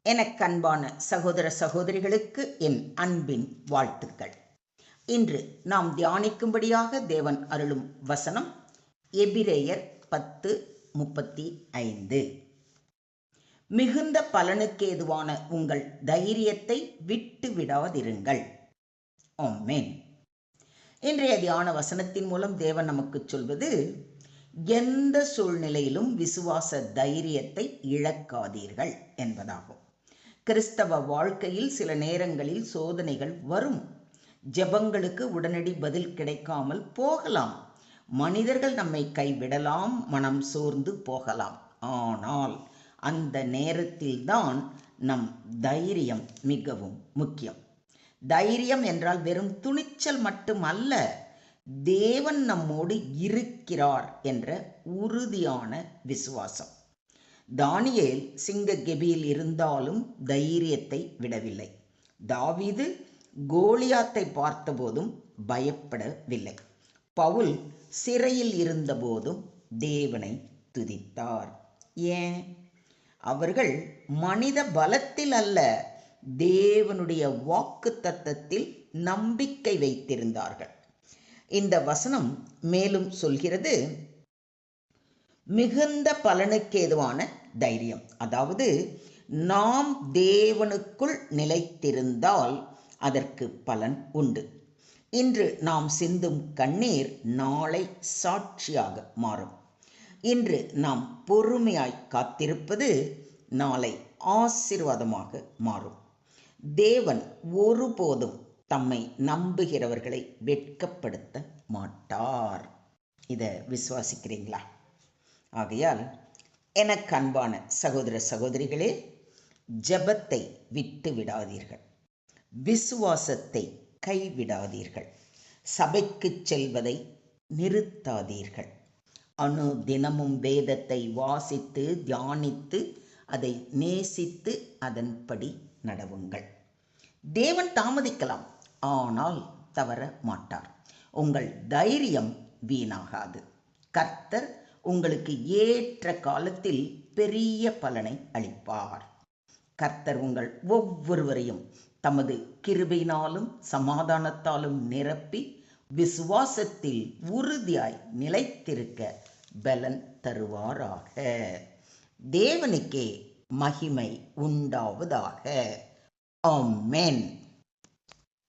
எனக்கன்பான சகோதர சகோதரிகளுக்கு என் அன்பின் வாழ்த்துக்கள். இன்று நாம் தியானிக்கும்படியாக தேவன் அருளும் வசனம் எபிரேயர் 10:35. மிகுந்த பலனுக்கேதுவான உங்கள் தைரியத்தை விட்டு விடாதிருங்கள். ஆமென். இன்றைய தியான வசனத்தின் மூலம் தேவன் நமக்கு சொல்வது, எந்த சூழ்நிலையிலும் விசுவாச தைரியத்தை இழக்காதீர்கள் என்பதாகும். கிறிஸ்தவ வாழ்க்கையில் சில நேரங்களில் சோதனைகள் வரும். ஜெபங்களுக்கு உடனடி பதில் கிடைக்காமல் போகலாம். மனிதர்கள் நம்மை கைவிடலாம், மனம் சோர்ந்து போகலாம். ஆனால் அந்த நேரத்தில்தான் நம் தைரியம் மிகவும் முக்கியம். தைரியம் என்றால் வெறும் துணிச்சல் மட்டுமல்ல, தேவன் நம்மோடு இருக்கிறார் என்ற உறுதியான விசுவாசம். தானியேல் சிங்க கெபியில் இருந்தாலும் தைரியத்தை விடவில்லை. தாவீது கோலியாத்தை பார்த்தபோதும் பயப்படவில்லை. பவுல் சிறையில் இருந்தபோதும் தேவனை துதித்தார். ஏன்? அவர்கள் மனித பலத்தில் அல்ல, தேவனுடைய வாக்குத்தத்தத்தில் நம்பிக்கை வைத்திருந்தார்கள். இந்த வசனம் மேலும் சொல்கிறது, மிகுந்த பலனுக்கேதுவான தைரியம். அதாவது நாம் தேவனுக்குள் நிலைத்திருந்தால் அதற்கு பலன் உண்டு. இன்று நாம் சிந்தும் கண்ணீர் நாளை சாட்சியாக மாறும். இன்று நாம் பொறுமையாய் காத்திருப்பது நாளை ஆசீர்வாதமாக மாறும். தேவன் ஒருபோதும் தம்மை நம்புகிறவர்களை வெட்கப்படுத்த மாட்டார். இதை விசுவாசிக்கிறீங்களா? ஆகையால் எனக்கு அன்பான சகோதர சகோதரிகளே, ஜெபத்தை விட்டு விடாதீர்கள், விசுவாசத்தை கைவிடாதீர்கள், சபைக்கு செல்வதை நிறுத்தாதீர்கள். தினமும் வேதத்தை வாசித்து தியானித்து அதை நேசித்து அதன்படி நடவுங்கள். தேவன் தாமதிக்கலாம், ஆனால் தவற மாட்டார். உங்கள் தைரியம் வீணாகாது. கர்த்தர் உங்களுக்கு ஏற்ற காலத்தில் பெரிய பலனை அளிப்பார். கர்த்தர் உங்கள் ஒவ்வொருவரையும் தமது கிருபையினாலும் சமாதானத்தாலும் நிரப்பி விசுவாசத்தில் உறுதியாய் நிலைத்திருக்க பலன் தருவாராக. தேவனுக்கே மகிமை உண்டாவதாக. ஆமென்.